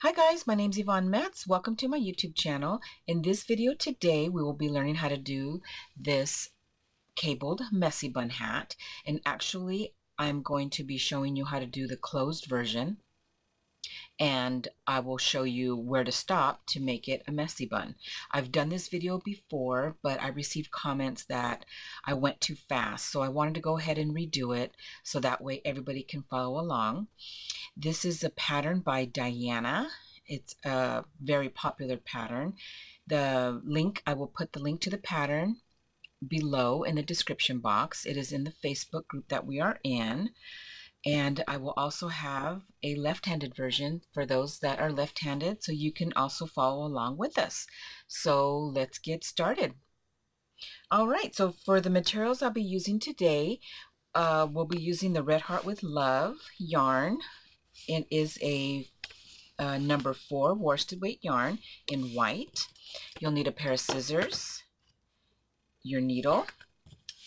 Hi guys, my name's Yvonne Metz. Welcome to my YouTube channel. In this video today, we will be learning how to do this cabled messy bun hat. And actually, I'm going to be showing you how to do the closed version. And I will show you where to stop to make it a messy bun. I've done this video before, but I received comments that I went too fast. So I wanted to go ahead and redo it so that way everybody can follow along. This is a pattern by Diana. It's a very popular pattern. I will put the link to the pattern below in the description box. It is in the Facebook group that we are in. And I will also have a left-handed version for those that are left-handed, so you can also follow along with us. So let's get started. All right, so for the materials I'll be using today, we'll be using the Red Heart with Love yarn. It is a number 4 worsted weight yarn in white. You'll need a pair of scissors, your needle,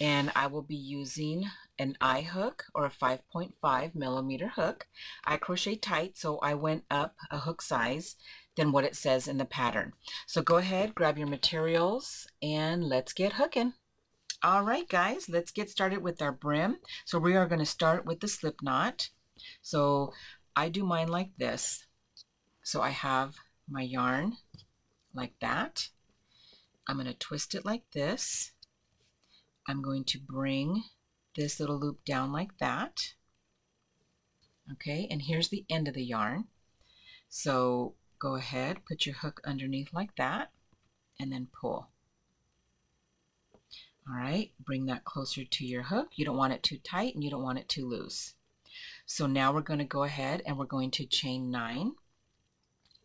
and I will be using an eye hook or a 5.5 millimeter hook. I crochet tight, so I went up a hook size than what it says in the pattern. So go ahead, grab your materials, and let's get hooking. All right, guys, let's get started with our brim. So we are going to start with the slip knot. So I do mine like this. So I have my yarn like that. I'm going to twist it like this. I'm going to bring this little loop down like that. Okay, and here's the end of the yarn. So go ahead, put your hook underneath like that, and then pull. All right, bring that closer to your hook. You don't want it too tight and you don't want it too loose. So now we're going to go ahead and we're going to chain 9.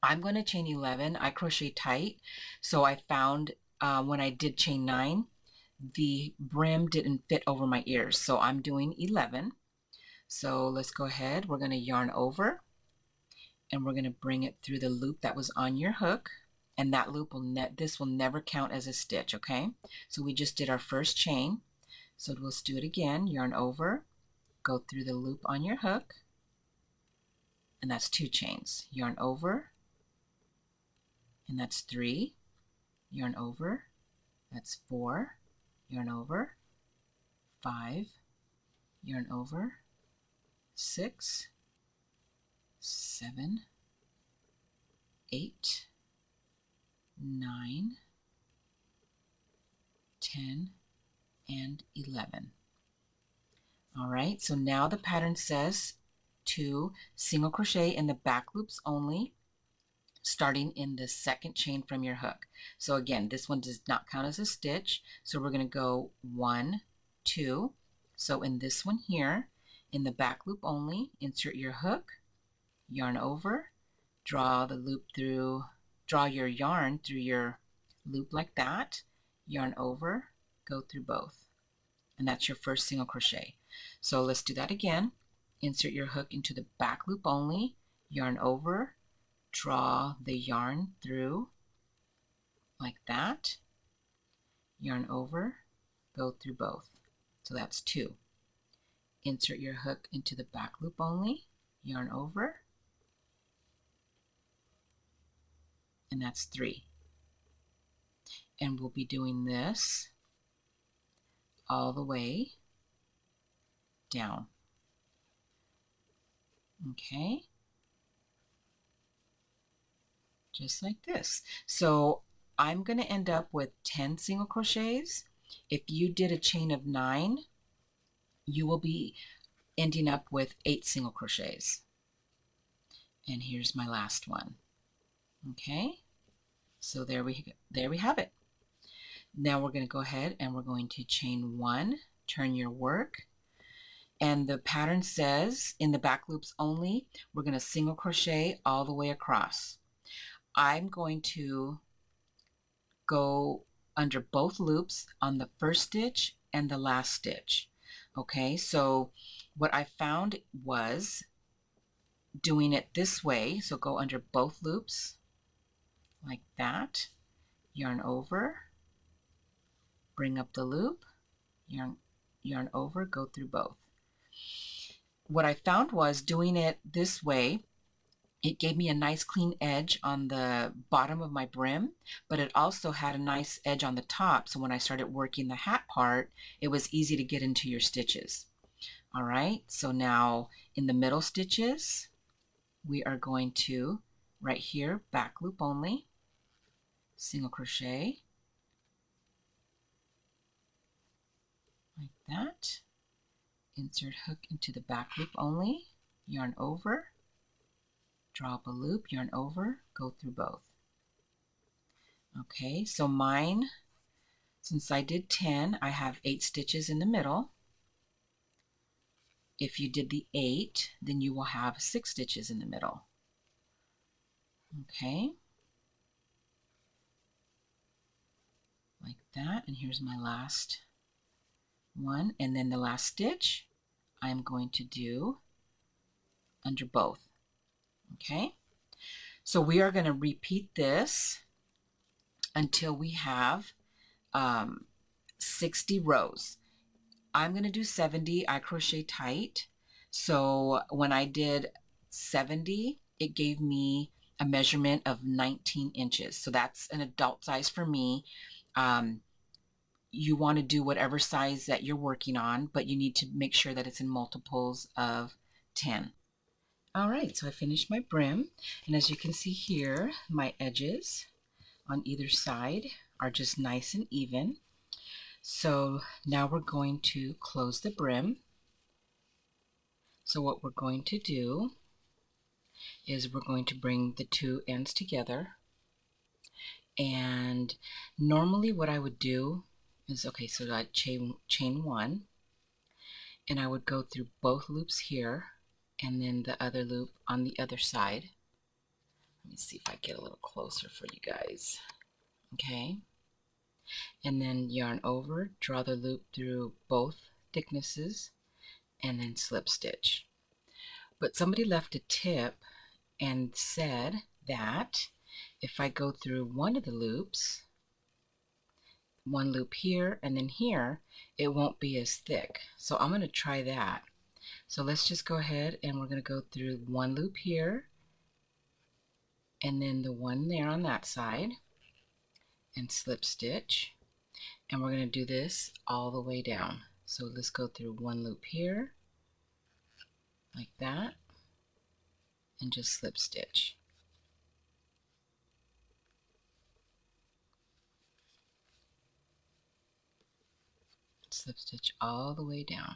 I'm going to chain 11. I crochet tight, so I found when I did chain 9, the brim didn't fit over my ears, so I'm doing 11. So let's go ahead. We're going to yarn over, and we're going to bring it through the loop that was on your hook, and that loop this will never count as a stitch. Okay, so we just did our first chain, so let's do it again. Yarn over, go through the loop on your hook, and that's 2 chains. Yarn over, and that's 3. Yarn over, that's 4. Yarn over, 5. Yarn over, 6, 7, 8, 9, 10, and 11. All right, so now the pattern says to single crochet in the back loops only, starting in the second chain from your hook. So again, this one does not count as a stitch, so we're going to go 1, 2. So in this one here, in the back loop only, insert your hook, yarn over, draw the loop through, draw your yarn through your loop like that, yarn over, go through both, and that's your first single crochet. So let's do that again. Insert your hook into the back loop only, yarn over, draw the yarn through like that, yarn over, go through both. So that's 2. Insert your hook into the back loop only, yarn over, and that's 3. And we'll be doing this all the way down. Okay, just like this. So I'm going to end up with 10 single crochets. If you did a chain of 9, you will be ending up with 8 single crochets. And here's my last one. Okay, so there we have it. Now we're going to go ahead and we're going to chain 1, turn your work, and the pattern says in the back loops only, we're going to single crochet all the way across. I'm going to go under both loops on the first stitch and the last stitch. Okay, so what I found was doing it this way, so go under both loops like that, yarn over, bring up the loop, yarn over, go through both. What I found was doing it this way, It gave me a nice clean edge on the bottom of my brim, but it also had a nice edge on the top. So when I started working the hat part, it was easy to get into your stitches. All right, so now in the middle stitches, we are going to, right here, back loop only, single crochet, like that. Insert hook into the back loop only, yarn over, draw up a loop, yarn over, go through both. Okay, so mine, since I did 10, I have 8 stitches in the middle. If you did the 8, then you will have 6 stitches in the middle. Okay, like that, and here's my last one, and then the last stitch I'm going to do under both. Okay, so we are going to repeat this until we have 60 rows. I'm going to do 70. I crochet tight, so when I did 70, it gave me a measurement of 19 inches. So that's an adult size for me. You want to do whatever size that you're working on, but you need to make sure that it's in multiples of 10. All right, so I finished my brim, and as you can see here, my edges on either side are just nice and even. So now we're going to close the brim. So what we're going to do is we're going to bring the two ends together, and normally what I would do is, okay, so I chain one, and I would go through both loops here and then the other loop on the other side. Let me see if I get a little closer for you guys. Okay, and then yarn over, draw the loop through both thicknesses, and then slip stitch. But somebody left a tip and said that if I go through one of the loops, one loop here and then here, it won't be as thick. So I'm going to try that. So let's just go ahead and we're going to go through one loop here and then the one there on that side and slip stitch, and we're going to do this all the way down. So let's go through one loop here like that and just slip stitch. Slip stitch all the way down.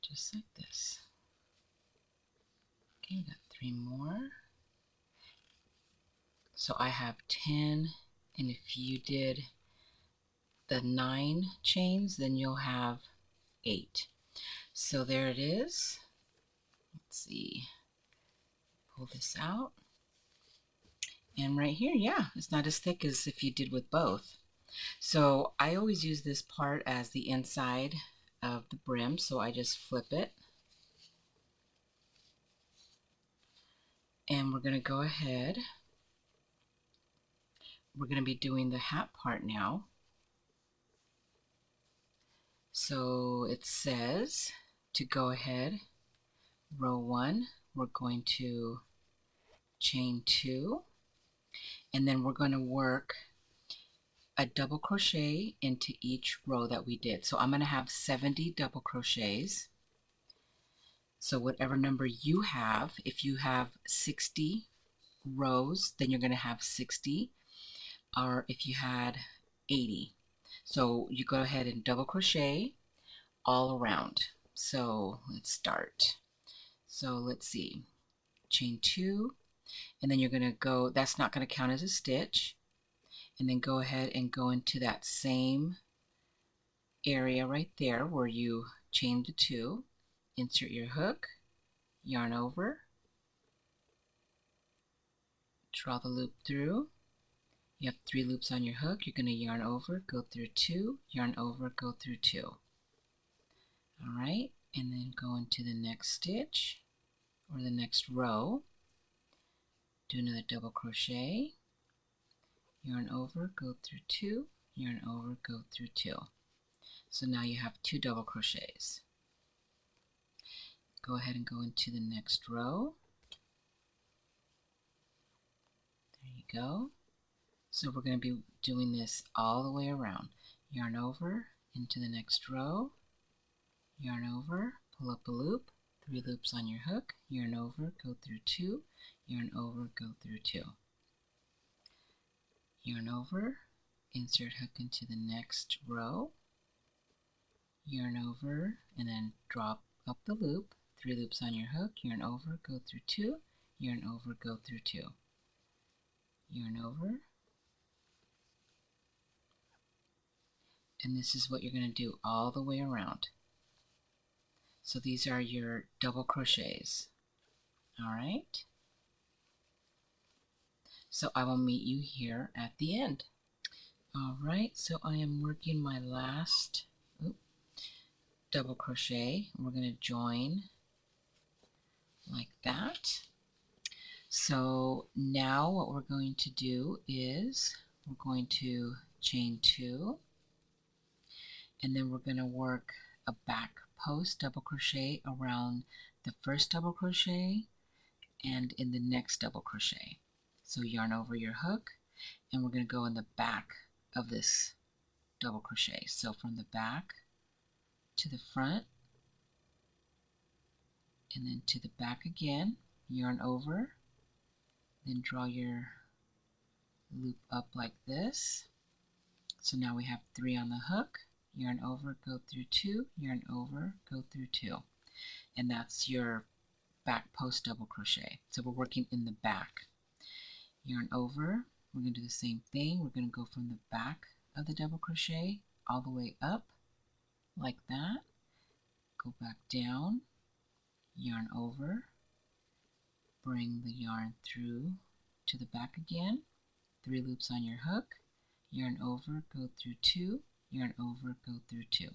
Just like this. Okay, got 3 more. So I have 10, and if you did the 9 chains, then you'll have 8. So there it is. Let's see. Pull this out. And right here, yeah, it's not as thick as if you did with both. So I always use this part as the inside of the brim, so I just flip it. And we're going to go ahead. We're going to be doing the hat part now. So it says to go ahead, row 1, we're going to chain 2, and then we're going to work a double crochet into each row that we did. So I'm going to have 70 double crochets. So whatever number you have, if you have 60 rows, then you're going to have 60, or if you had 80. So you go ahead and double crochet all around. So let's start. So let's see, chain 2, and then you're going to go, that's not going to count as a stitch, and then go ahead and go into that same area right there where you chained the 2, insert your hook, yarn over, draw the loop through. You have 3 loops on your hook. You're going to yarn over, go through 2, yarn over, go through 2. All right, and then go into the next stitch or the next row, do another double crochet, yarn over, go through 2, yarn over, go through 2. So now you have 2 double crochets. Go ahead and go into the next row. There you go. So we're going to be doing this all the way around. Yarn over into the next row, yarn over, pull up a loop, 3 loops on your hook, yarn over, go through 2, yarn over, go through 2. Yarn over, insert hook into the next row, yarn over, and then drop up the loop, 3 loops on your hook, yarn over, go through 2, yarn over, go through 2. Yarn over, and this is what you're going to do all the way around. So these are your double crochets. All right. So I will meet you here at the end. All right, so I am working my last double crochet. We're going to join like that. So now what we're going to do is we're going to chain 2, and then we're going to work a back post double crochet around the first double crochet and in the next double crochet. So yarn over your hook, and we're going to go in the back of this double crochet. So from the back to the front, and then to the back again, yarn over, then draw your loop up like this. So now we have 3 on the hook, yarn over, go through 2, yarn over, go through 2. And that's your back post double crochet. So we're working in the back. Yarn over, we're going to do the same thing. We're going to go from the back of the double crochet all the way up like that. Go back down, yarn over, bring the yarn through to the back again, 3 loops on your hook, yarn over, go through 2, yarn over, go through 2.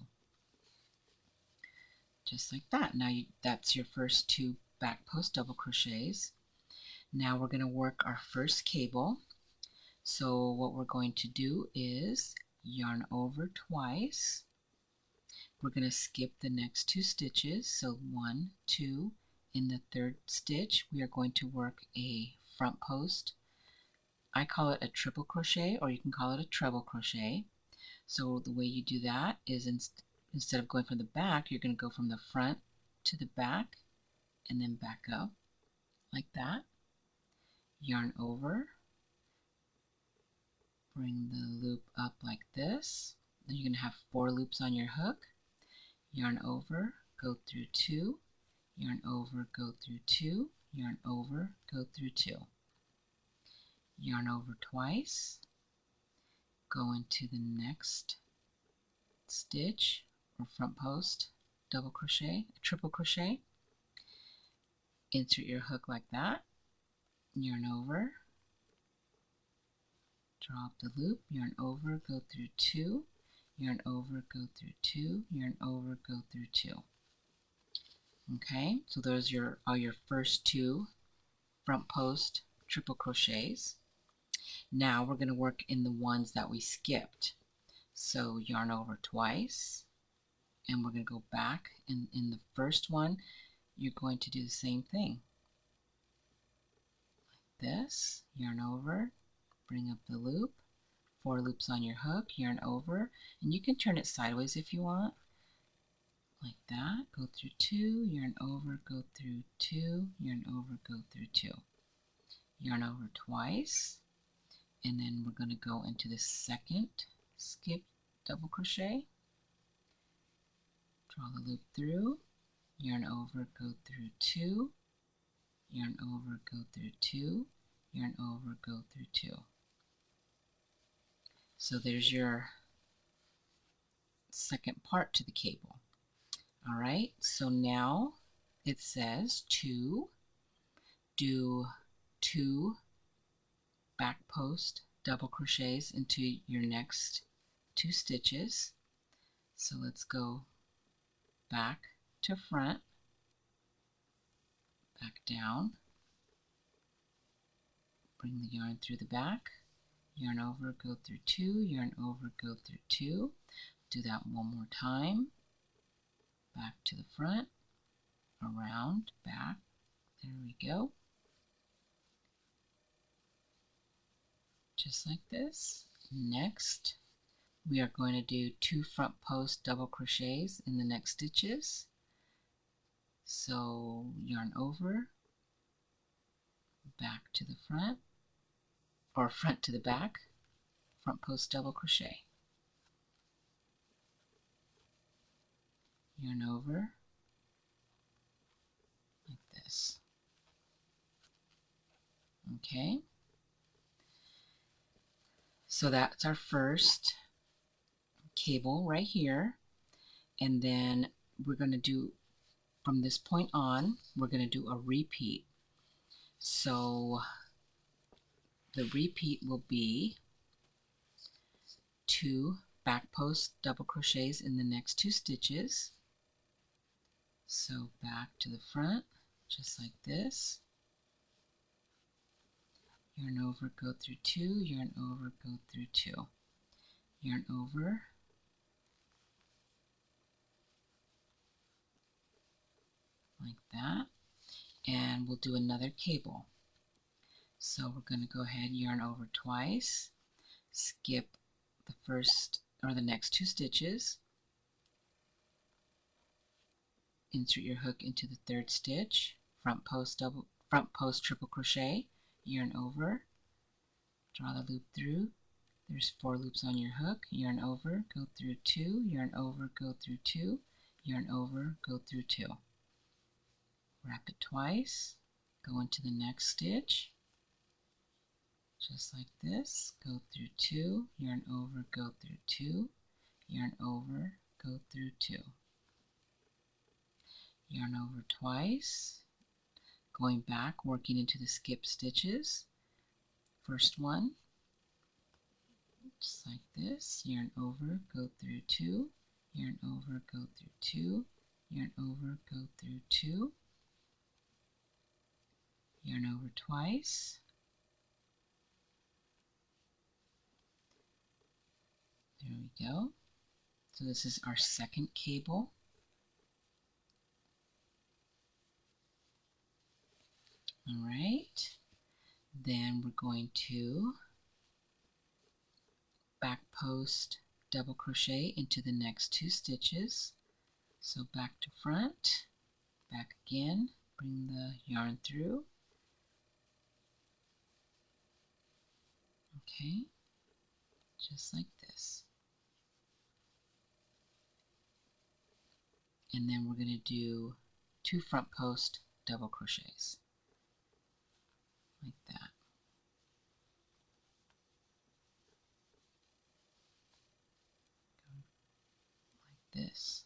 Just like that. Now that's your first 2 back post double crochets. Now we're going to work our first cable. So what we're going to do is yarn over twice. We're going to skip the next 2 stitches. So 1, 2. In the 3rd stitch, we are going to work a front post. I call it a triple crochet, or you can call it a treble crochet. So the way you do that is instead of going from the back, you're going to go from the front to the back and then back up like that. Yarn over, bring the loop up like this. Then you're going to have 4 loops on your hook. Yarn over, go through 2, yarn over, go through 2, yarn over, go through 2. Yarn over twice, go into the next stitch or front post double crochet, triple crochet, insert your hook like that, yarn over, draw up the loop, yarn over, go through 2, yarn over, go through 2, yarn over, go through 2. Okay, so those are your first 2 front post triple crochets. Now we're going to work in the ones that we skipped. So yarn over twice, and we're going to go back. In the first one, you're going to do the same thing. Like this, yarn over, bring up the loop, 4 loops on your hook, yarn over, and you can turn it sideways if you want. Like that, go through 2, yarn over, go through 2, yarn over, go through 2. Yarn over twice, and then we're going to go into the second skip double crochet. Draw the loop through, yarn over, go through 2, yarn over, go through 2, yarn over, go through 2. So there's your second part to the cable. All right, so now it says to do 2 back post double crochets into your next 2 stitches. So let's go back to front, back down, bring the yarn through the back, yarn over, go through 2, yarn over, go through 2. Do that one more time. Back to the front, around, back. There we go. Just like this. Next, we are going to do 2 front post double crochets in the next stitches. So yarn over, back to the front, or front to the back, front post double crochet. Yarn over, like this. Okay, so that's our first cable right here, and then we're going to do, from this point on, we're going to do a repeat. So the repeat will be 2 back post double crochets in the next 2 stitches. So back to the front, just like this. Yarn over, go through 2, yarn over, go through 2. Yarn over, like that, and we'll do another cable. So we're going to go ahead, yarn over twice, skip the first or the next 2 stitches, insert your hook into the 3rd stitch, front post triple crochet, yarn over, draw the loop through. There's 4 loops on your hook, yarn over, go through 2, yarn over, go through 2, yarn over, go through 2. Wrap it twice, go into the next stitch, just like this, go through 2, yarn over, go through 2, yarn over, go through 2. Yarn over twice, going back, working into the skip stitches. First one, just like this, yarn over, go through 2, yarn over, go through 2, yarn over, go through 2, yarn over twice, there we go. So this is our second cable. All right, then we're going to back post double crochet into the next 2 stitches. So back to front, back again, bring the yarn through. Okay, just like this. And then we're going to do 2 front post double crochets, like that. Like this.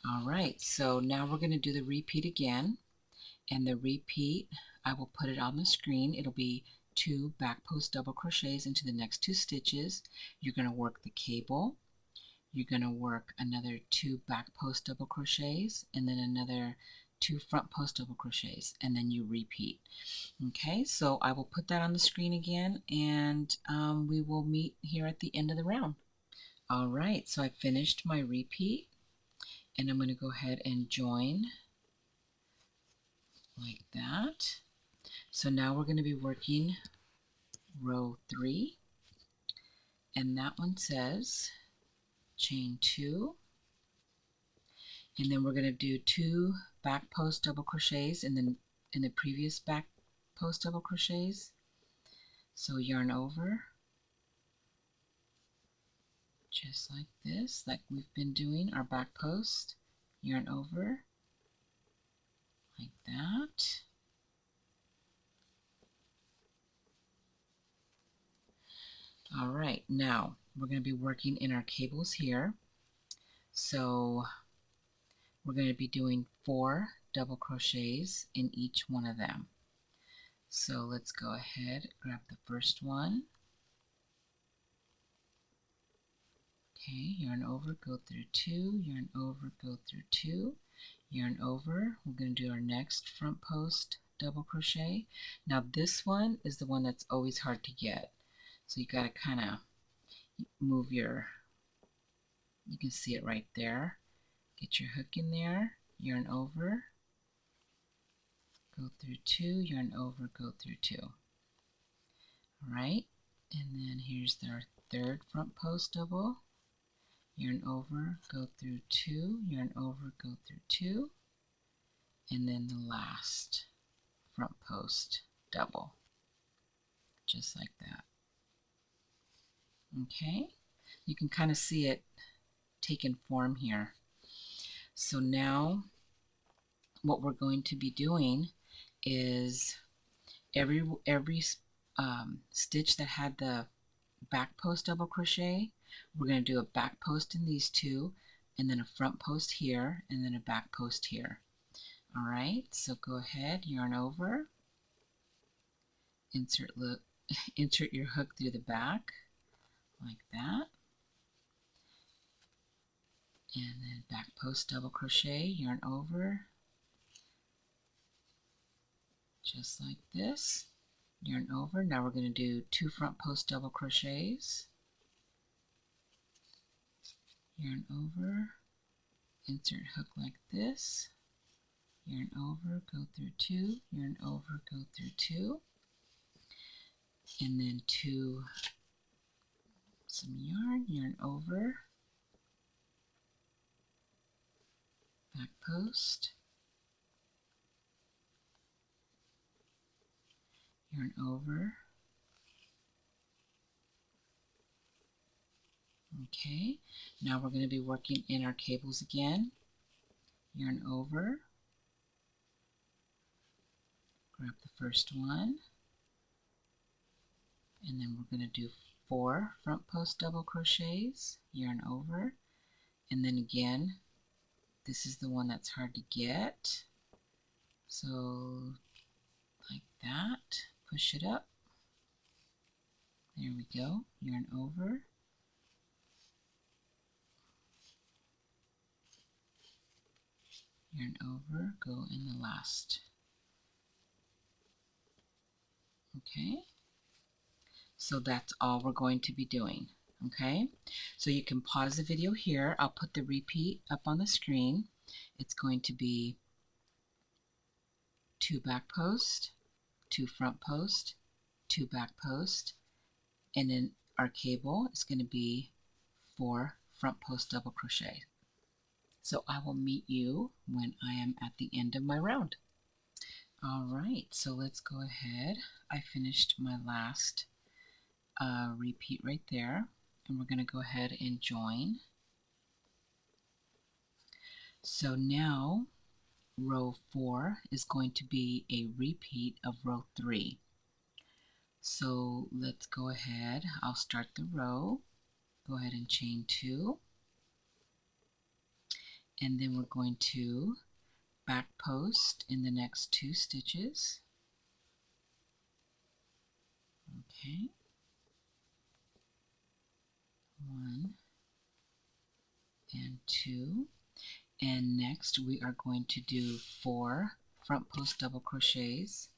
All right, so now we're going to do the repeat again. And the repeat, I will put it on the screen. It'll be 2 back post double crochets into the next 2 stitches. You're going to work the cable. You're going to work another 2 back post double crochets, and then another 2 front post double crochets, and then you repeat. Okay, so I will put that on the screen again, and we will meet here at the end of the round. All right, so I finished my repeat, and I'm going to go ahead and join like that. So now we're going to be working row 3, and that one says chain 2, and then we're going to do 2 back post double crochets in the previous back post double crochets. So yarn over, just like this, like we've been doing our back post, yarn over, like that. All right, now we're going to be working in our cables here. So we're going to be doing 4 double crochets in each one of them. So let's go ahead, grab the first one. Okay, yarn over, go through 2, yarn over, go through 2, yarn over. We're going to do our next front post double crochet. Now this one is the one that's always hard to get. So you got to kind of move your, you can see it right there. Get your hook in there, yarn over, go through 2, yarn over, go through 2. Alright, and then here's our third front post double, yarn over, go through 2, yarn over, go through 2, and then the last front post double, just like that. Okay, you can kind of see it taking form here. So now what we're going to be doing is every stitch that had the back post double crochet, we're going to do a back post in these two, and then a front post here, and then a back post here. All right, so go ahead, yarn over, insert your hook through the back like that, and then back post double crochet, yarn over, just like this, yarn over. Now we're going to do 2 front post double crochets, yarn over, insert hook like this, yarn over, go through 2, yarn over, go through 2, and then some yarn, yarn over, back post, yarn over. Okay, now we're going to be working in our cables again. Yarn over, grab the first one, and then we're going to do 4 front post double crochets, yarn over, and then again, this is the one that's hard to get. So like that, push it up. There we go, yarn over, yarn over, go in the last. Okay, so that's all we're going to be doing. Okay, so you can pause the video here. I'll put the repeat up on the screen. It's going to be 2 back post, 2 front post, 2 back post, and then our cable is going to be 4 front post double crochet. So I will meet you when I am at the end of my round. All right, so let's go ahead. I finished my last repeat right there, and we're going to go ahead and join. So now row 4 is going to be a repeat of row 3. So let's go ahead. I'll start the row. Go ahead and chain 2, and then we're going to back post in the next 2 stitches. Okay, 1 and 2, and next we are going to do 4 front post double crochets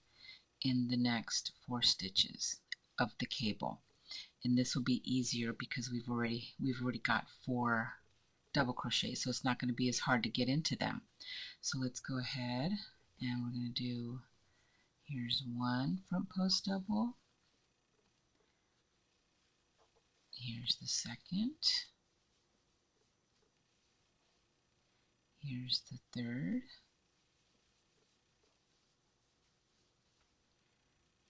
in the next 4 stitches of the cable, and this will be easier because we've already got 4 double crochets, so it's not going to be as hard to get into them. So let's go ahead and we're going to do, here's 1 front post double, here's the second, here's the third,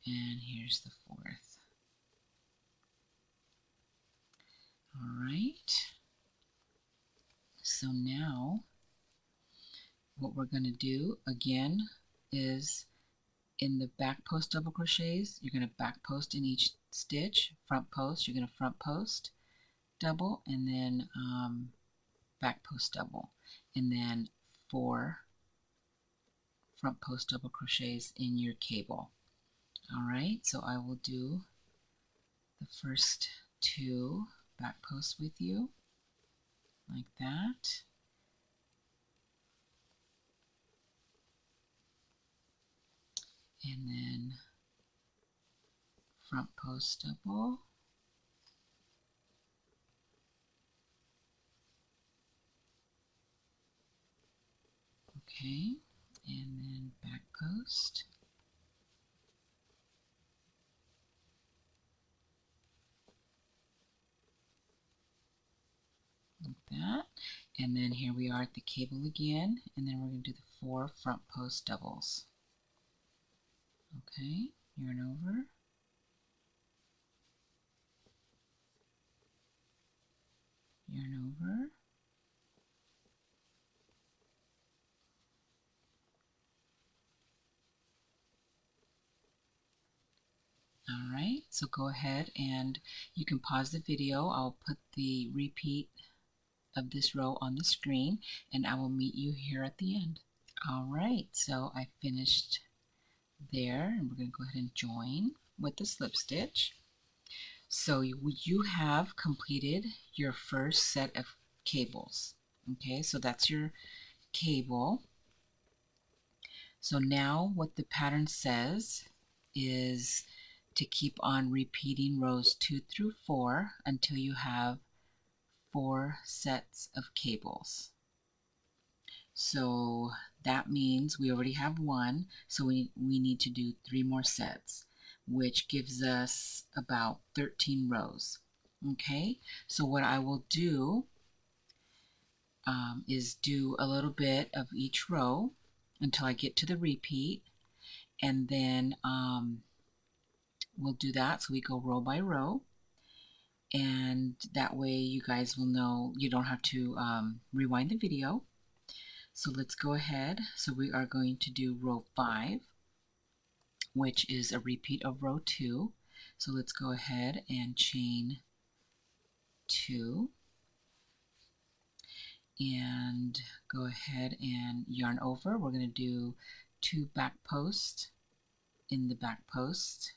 and here's the 4th. All right, so now what we're going to do again is in the back post double crochets, you're going to back post in each stitch, front post, you're going to front post double, and then back post double, and then 4 front post double crochets in your cable. All right, so I will do the first 2 back posts with you like that. and then front post double, okay, and then back post, like that, and then here we are at the cable again, and then we're going to do the 4 front post doubles. Okay, yarn over, yarn over, alright, so go ahead and you can pause the video. I'll put the repeat of this row on the screen and I will meet you here at the end. Alright, so I finished there and we're going to go ahead and join with the slip stitch. So you have completed your first set of cables. Okay, so that's your cable. So now what the pattern says is to keep on repeating rows 2 through 4 until you have 4 sets of cables. So that means we already have 1, so we need to do 3 more sets, which gives us about 13 rows. Okay, so what I will do is do a little bit of each row until I get to the repeat, and then we'll do that. So we go row by row, and that way you guys will know, you don't have to rewind the video. So let's go ahead. So we are going to do row 5, which is a repeat of row 2. So let's go ahead and chain 2 and go ahead and yarn over. We're going to do 2 back posts in the back post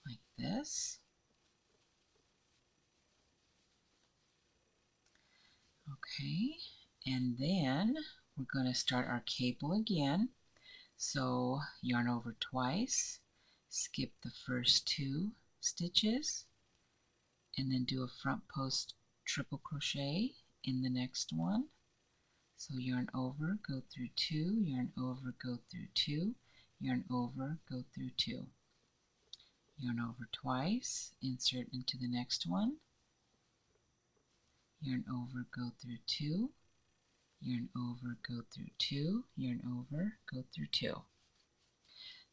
like this. Okay, and then we're going to start our cable again. So yarn over twice, skip the first 2 stitches, and then do a front post triple crochet in the next one. So yarn over, go through 2, yarn over, go through 2, yarn over, go through 2. Yarn over twice, insert into the next one, yarn over, go through 2, yarn over, go through 2, yarn over, go through 2.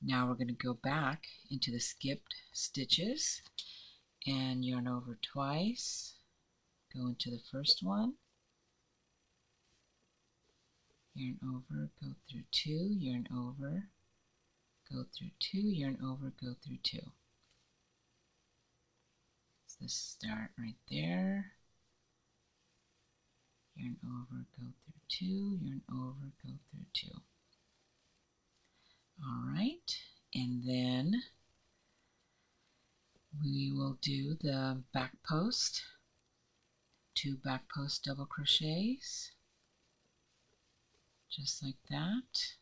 Now we're going to go back into the skipped stitches and yarn over twice, go into the first one, yarn over, go through 2, yarn over, go through 2, yarn over, go through 2. So this start right there, yarn over, go through 2, yarn over, go through 2. Alright, and then we will do the back post, 2 back post double crochets, just like that.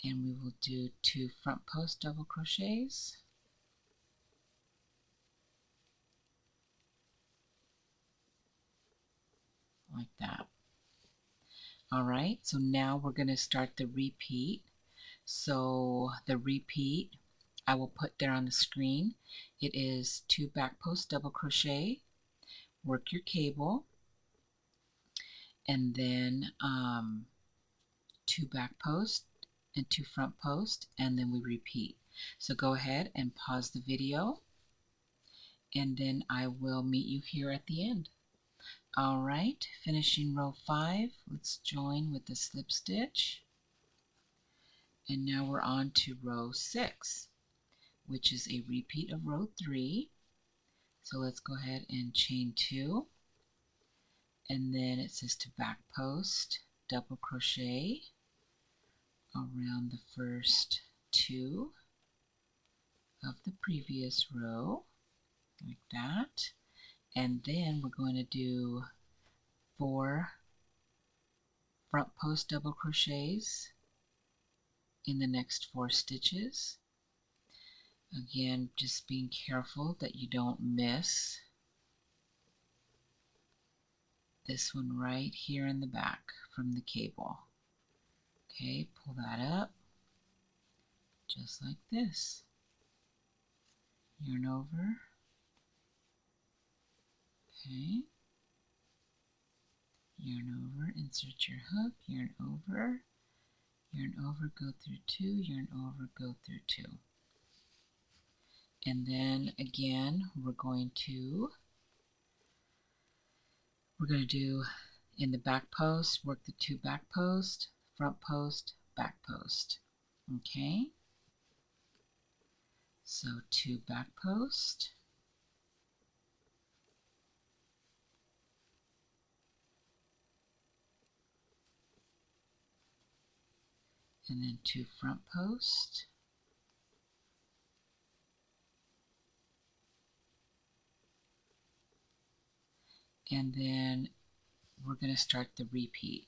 And we will do 2 front post double crochets, like that. Alright, so now we're going to start the repeat. So the repeat I will put there on the screen. It is 2 back post double crochet, work your cable, and then 2 back post and 2 front post, and then we repeat. So go ahead and pause the video, and then I will meet you here at the end. Alright, finishing row 5, let's join with the slip stitch, and now we're on to row 6, which is a repeat of row 3. So let's go ahead and chain 2, and then it says to back post double crochet around the first 2 of the previous row, like that, and then we're going to do 4 front post double crochets in the next 4 stitches. Again, just being careful that you don't miss this one right here in the back from the cable. Okay, pull that up just like this. Yarn over. Okay. Yarn over, insert your hook, yarn over, go through 2, yarn over, go through 2. And then again, we're going to do in the back post, work the 2 back post, front post, back post. Okay? So 2 back post, and then 2 front post, and then we're going to start the repeat.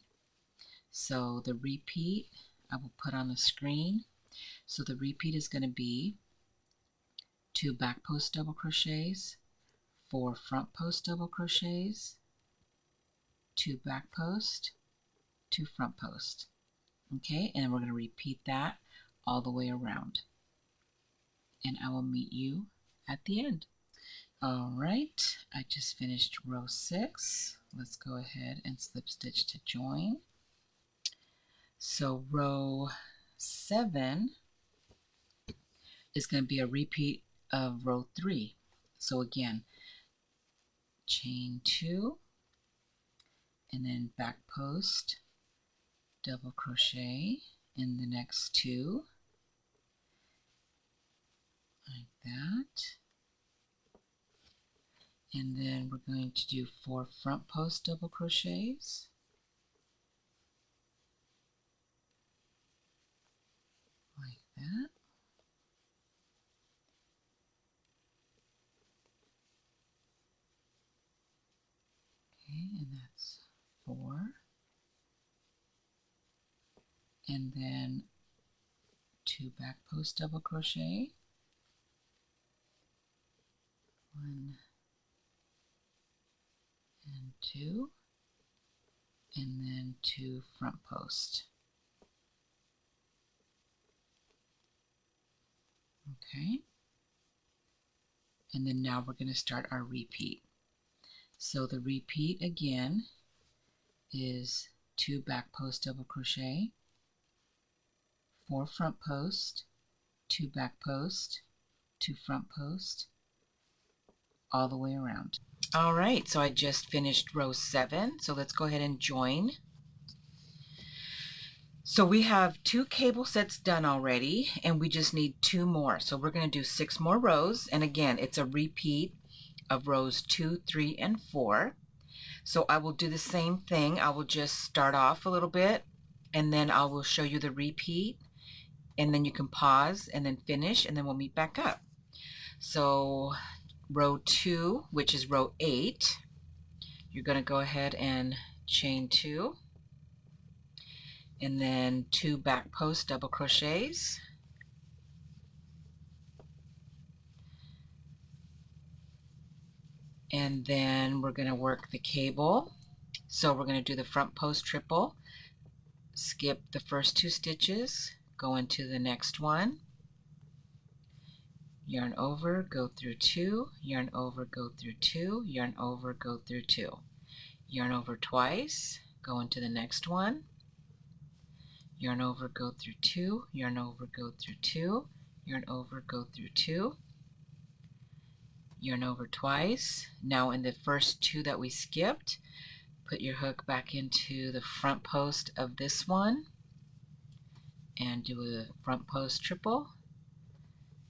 So the repeat I will put on the screen. So the repeat is going to be 2 back post double crochets, 4 front post double crochets, 2 back post, 2 front post. Okay, and we're going to repeat that all the way around. And I will meet you at the end. All right, I just finished row 6. Let's go ahead and slip stitch to join. So row 7 is going to be a repeat of row 3. So again, chain 2, and then back post double crochet in the next 2, like that. And then we're going to do 4 front post double crochets, like that. Okay, and that's 4. And then 2 back post double crochet, 1 and 2, and then 2 front post. Okay, and then now we're going to start our repeat. So the repeat again is 2 back post double crochet, 4 front post, 2 back post, 2 front post, all the way around. All right, so I just finished row 7, so let's go ahead and join. So we have 2 cable sets done already, and we just need 2 more. So we're going to do 6 more rows, and again, it's a repeat of rows 2, 3, and 4. So I will do the same thing. I will just start off a little bit, and then I will show you the repeat, and then you can pause and then finish, and then we'll meet back up. So row 2, which is row 8, you're going to go ahead and chain 2, and then 2 back post double crochets, and then we're going to work the cable. So we're going to do the front post triple, skip the first 2 stitches, go into the next one, yarn over, go through 2, yarn over, go through 2, yarn over, go through 2, yarn over twice, go into the next one, yarn over, go through 2, yarn over, go through 2, yarn over, go through 2, yarn over twice. Now in the first 2 that we skipped, put your hook back into the front post of this one and do a front post triple,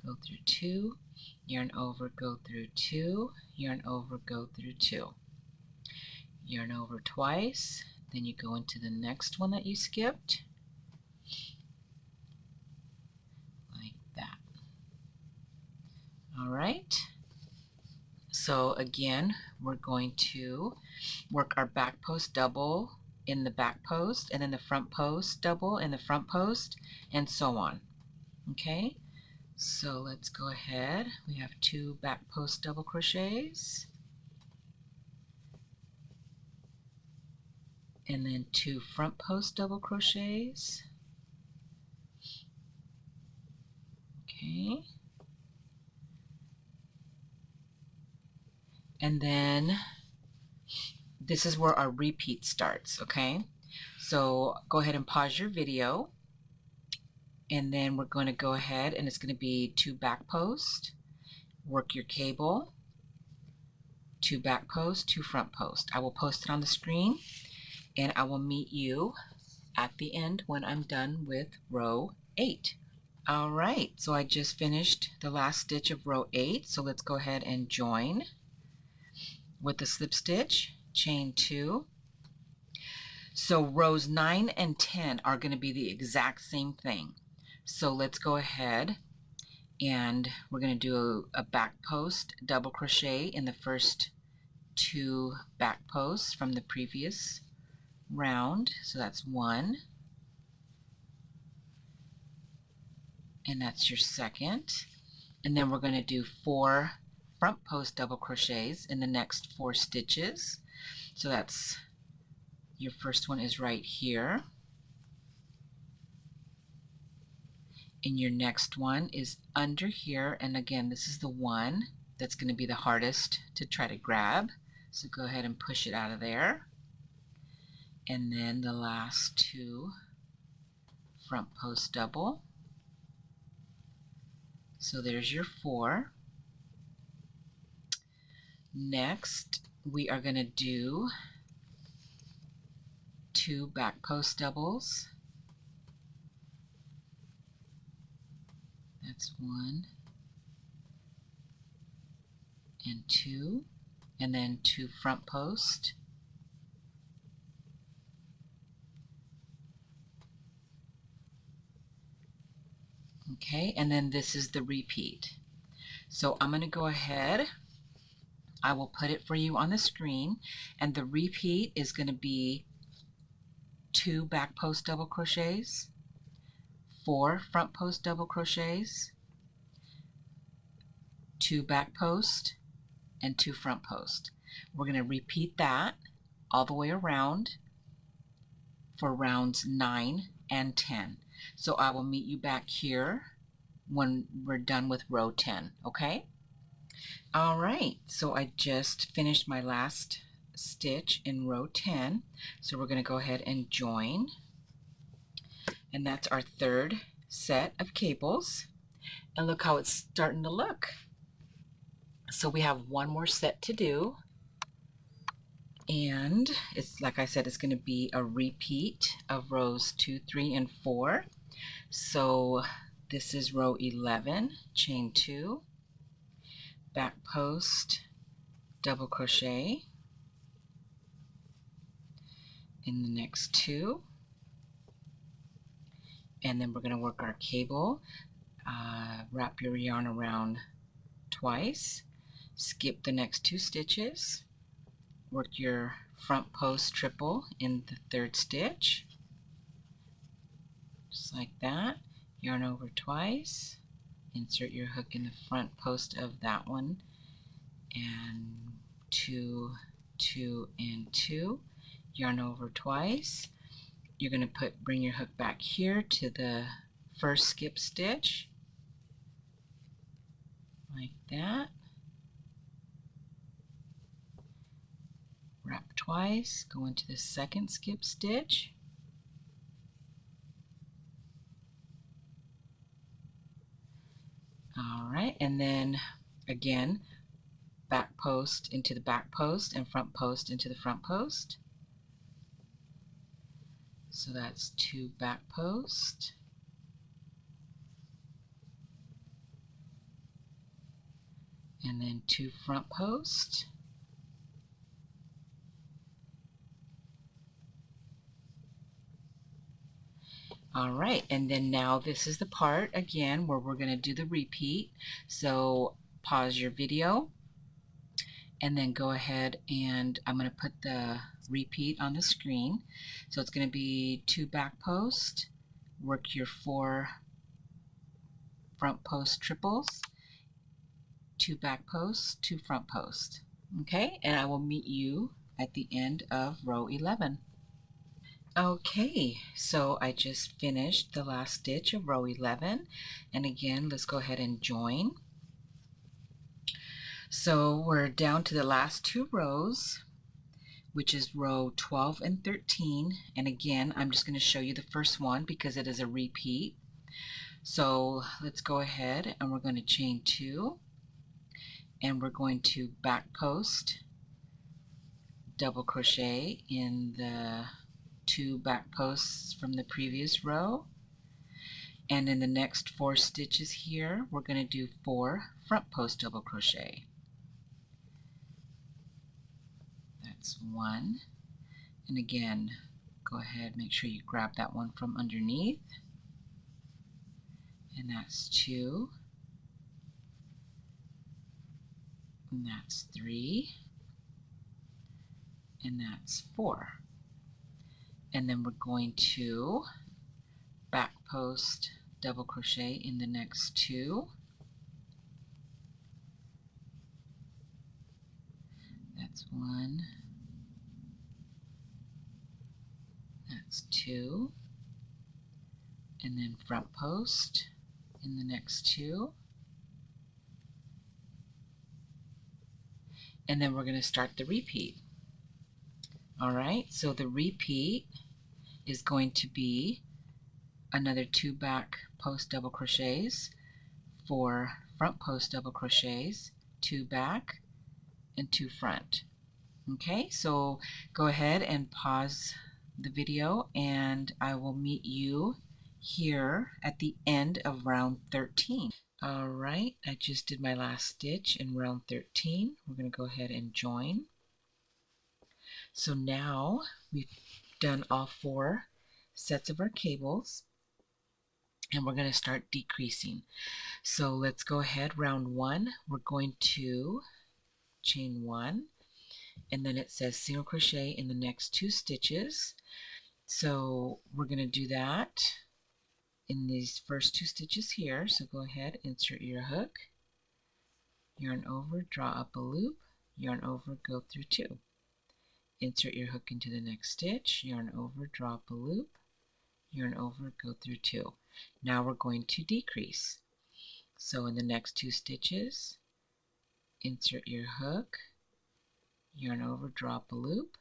go through 2, yarn over, go through 2, yarn over, go through 2, yarn over twice, then you go into the next one that you skipped, like that. All right, so again, we're going to work our back post double in the back post, and then the front post double in the front post, and so on. Okay, so let's go ahead. We have 2 back post double crochets, and then 2 front post double crochets. Okay, and then this is where our repeat starts. Okay, so go ahead and pause your video, and then we're going to go ahead, and it's going to be 2 back post, work your cable, 2 back post, 2 front post. I will post it on the screen, and I will meet you at the end when I'm done with row 8. All right, so I just finished the last stitch of row 8, so let's go ahead and join with the slip stitch, chain 2. So rows 9 and 10 are going to be the exact same thing. So let's go ahead, and we're going to do a back post double crochet in the first 2 back posts from the previous round. So that's 1, and that's your second, and then we're going to do 4 front post double crochets in the next 4 stitches. So that's your first one is right here, and your next one is under here, and again this is the one that's going to be the hardest to try to grab, so go ahead and push it out of there. And then the last 2 front post double, so there's your 4. Next we are going to do 2 back post doubles. That's 1 and 2, and then 2 front post. Okay, and then this is the repeat. So I'm going to go ahead, I will put it for you on the screen, and the repeat is going to be 2 back post double crochets, 4 front post double crochets, 2 back post, and 2 front post. We're going to repeat that all the way around for rounds 9 and 10. So I will meet you back here when we're done with row 10, okay? All right, so I just finished my last stitch in row 10, so we're going to go ahead and join, and that's our 3rd set of cables, and look how it's starting to look. So we have one more set to do, and it's like I said, it's going to be a repeat of rows 2, 3, and 4. So this is row 11, chain 2, back post double crochet in the next 2, and then we're going to work our cable, wrap your yarn around twice, skip the next 2 stitches, work your front post triple in the 3rd stitch, just like that, yarn over twice, insert your hook in the front post of that one, and 2, 2, and 2, yarn over twice. You're going to bring your hook back here to the first skip stitch, like that, wrap twice, go into the second skip stitch, all right, and then again back post into the back post and front post into the front post. So that's 2 back post, and then 2 front post, all right, and then now this is the part again where we're going to do the repeat. So pause your video, and then go ahead and I'm going to put the repeat on the screen. So it's going to be 2 back post, work your 4 front post triples, 2 back posts, 2 front posts. Okay, and I will meet you at the end of row 11. Okay, so I just finished the last stitch of row 11, and again, let's go ahead and join. So we're down to the last 2 rows, which is row 12 and 13, and again, I'm just going to show you the first one because it is a repeat. So let's go ahead and we're going to chain 2, and we're going to back post, double crochet in the 2 back posts from the previous row, and in the next 4 stitches here we're going to do 4 front post double crochet. That's 1, and again, go ahead, make sure you grab that one from underneath, and that's 2, and that's 3, and that's 4, and then we're going to back post double crochet in the next 2. That's 1, that's 2, and then front post in the next 2, and then we're going to start the repeat. Alright, so the repeat is going to be another 2 back post double crochets, 4 front post double crochets, 2 back and 2 front. Okay, so go ahead and pause the video and I will meet you here at the end of round 13. Alright, I just did my last stitch in round 13. We're going to go ahead and join. So now we've done all 4 sets of our cables, and we're going to start decreasing. So let's go ahead. Round 1, we're going to chain 1, and then it says single crochet in the next 2 stitches. So we're going to do that in these first 2 stitches here. So go ahead, insert your hook, yarn over, draw up a loop, yarn over, go through 2. Insert your hook into the next stitch, yarn over, draw up a loop, yarn over, go through 2. Now we're going to decrease. So in the next 2 stitches, insert your hook, yarn over, draw up a loop,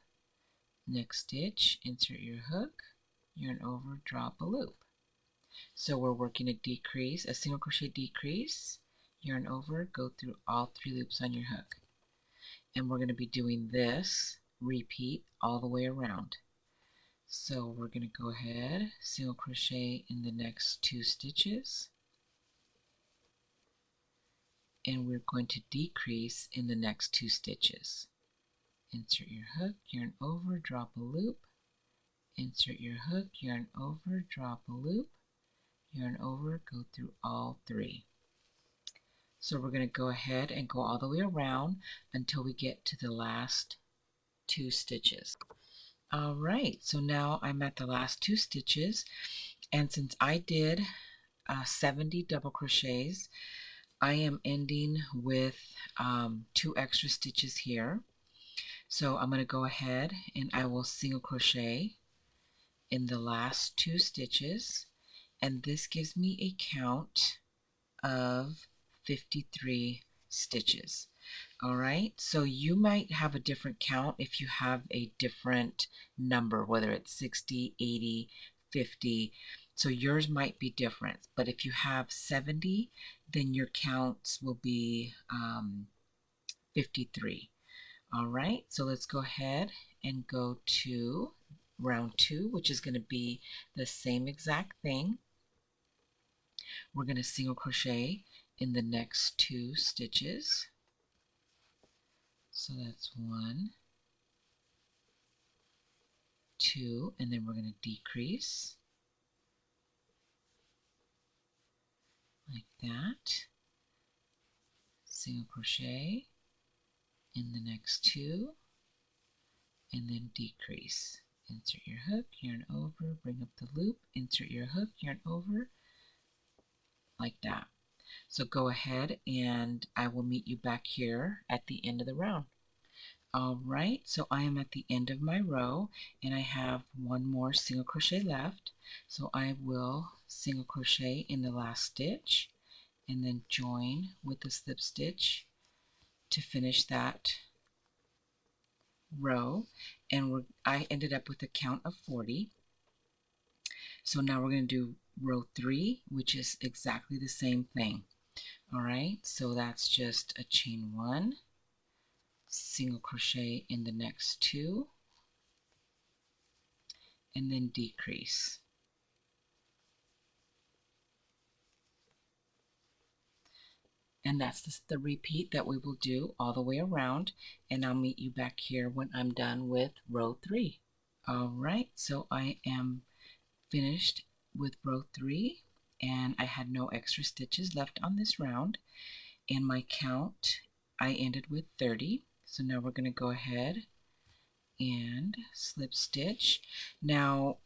next stitch, insert your hook, yarn over, draw up a loop. So we're working a decrease, a single crochet decrease, yarn over, go through all 3 loops on your hook. And we're going to be doing this repeat all the way around. So we're going to go ahead, single crochet in the next 2 stitches, and we're going to decrease in the next 2 stitches. Insert your hook, yarn over, drop a loop, insert your hook, yarn over, drop a loop, yarn over, go through all 3. So we're going to go ahead and go all the way around until we get to the last 2 stitches. Alright, so now I'm at the last 2 stitches, and since I did 70 double crochets, I am ending with 2 extra stitches here. So I'm going to go ahead and I will single crochet in the last 2 stitches, and this gives me a count of 53 stitches. Alright, so you might have a different count if you have a different number, whether it's 60, 80, 50. So yours might be different, but if you have 70, then your counts will be 53. Alright, so let's go ahead and go to round 2, which is going to be the same exact thing. We're going to single crochet in the next 2 stitches. So that's 1, 2, and then we're going to decrease like that. Single crochet, in the next 2, and then decrease. Insert your hook, yarn over, bring up the loop, insert your hook, yarn over, like that. So go ahead and I will meet you back here at the end of the round. Alright, so I am at the end of my row and I have one more single crochet left. So I will single crochet in the last stitch and then join with the slip stitch to finish that row, and I ended up with a count of 40. So now we're going to do row 3, which is exactly the same thing. Alright, so that's just a chain 1, single crochet in the next 2, and then decrease. And that's the repeat that we will do all the way around, and I'll meet you back here when I'm done with row 3. Alright, so I am finished with row 3 and I had no extra stitches left on this round, and my count, I ended with 30. So now we're going to go ahead and slip stitch. Now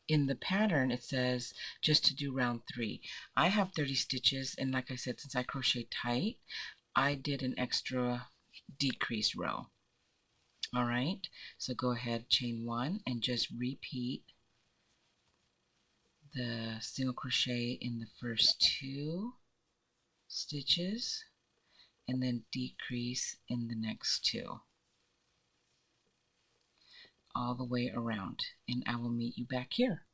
in the pattern it says just to do round 3. I have 30 stitches, and like I said, since I crochet tight, I did an extra decrease row. Alright, so go ahead, chain 1 and just repeat the single crochet in the first 2 stitches and then decrease in the next 2 all the way around, and I will meet you back here.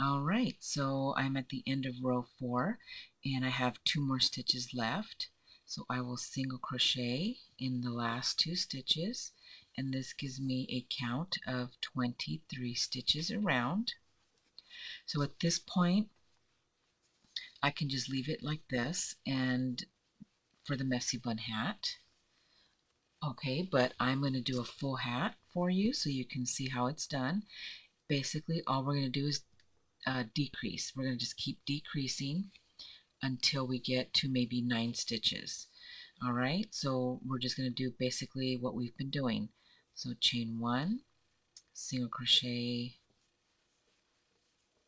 Alright, so I'm at the end of row 4 and I have 2 more stitches left, so I will single crochet in the last 2 stitches, and this gives me a count of 23 stitches around. So at this point I can just leave it like this and for the messy bun hat. Okay, but I'm going to do a full hat for you so you can see how it's done. Basically, all we're going to do is decrease. We're going to just keep decreasing until we get to maybe 9 stitches. All right, so we're just going to do basically what we've been doing. So chain 1, single crochet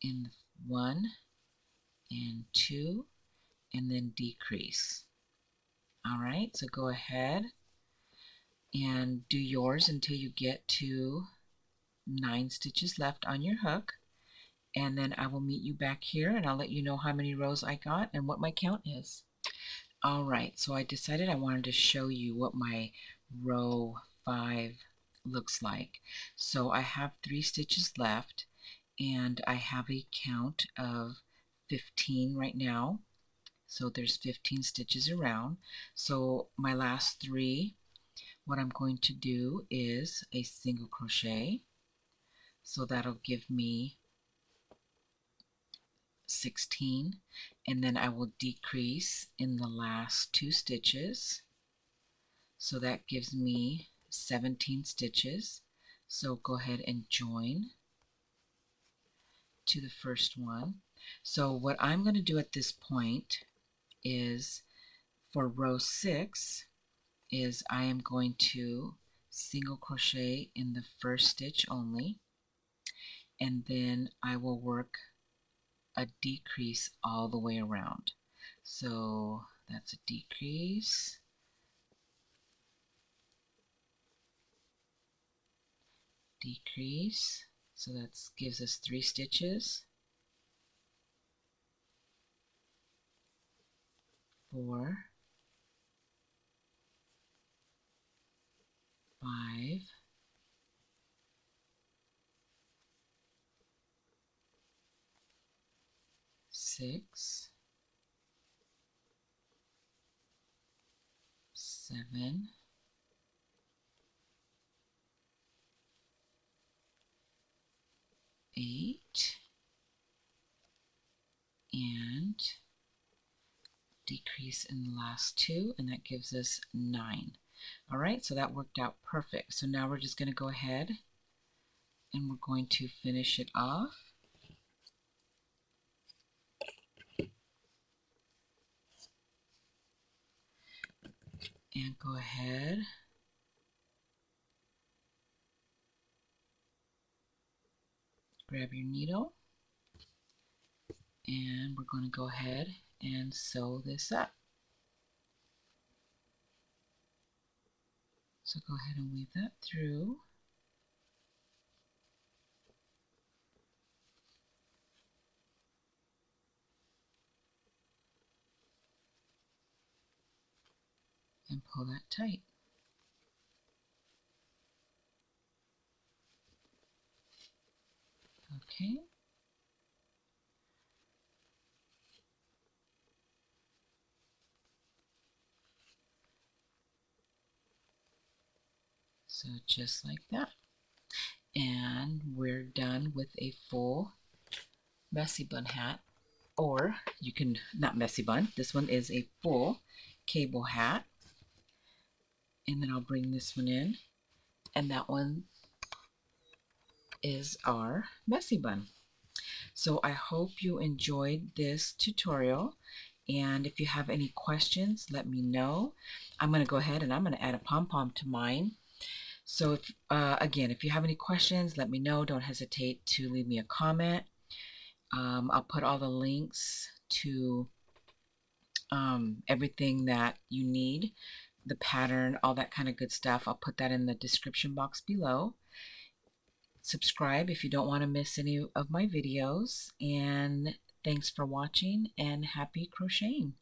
in 1 and 2, and then decrease. All right, so go ahead and do yours until you get to 9 stitches left on your hook, and then I will meet you back here and I'll let you know how many rows I got and what my count is. Alright, so I decided I wanted to show you what my row 5 looks like. So I have 3 stitches left and I have a count of 15 right now. So there's 15 stitches around. So my last 3, what I'm going to do is a single crochet. So that'll give me 16, and then I will decrease in the last 2 stitches. So that gives me 17 stitches. So go ahead and join to the first one. So what I'm going to do at this point is for row 6 is I am going to single crochet in the first stitch only, and then I will work a decrease all the way around. So that's a decrease, decrease, so that gives us 3 stitches, 4, 5, 6, 7, 8, and decrease in the last 2, and that gives us 9. Alright, so that worked out perfect. So now we're just going to go ahead and we're going to finish it off. And go ahead, grab your needle, and we're going to go ahead and sew this up. So go ahead and weave that through. And pull that tight. Okay. So just like that. And we're done with a full messy bun hat. Or you can, not messy bun, this one is a full cable hat. And then I'll bring this one in. And that one is our messy bun. So I hope you enjoyed this tutorial. And if you have any questions, let me know. I'm going to go ahead and I'm going to add a pom-pom to mine. So if, again, if you have any questions, let me know. Don't hesitate to leave me a comment. I'll put all the links to everything that you need, the pattern, all that kind of good stuff. I'll put that in the description box below. Subscribe if you don't want to miss any of my videos. And thanks for watching and happy crocheting.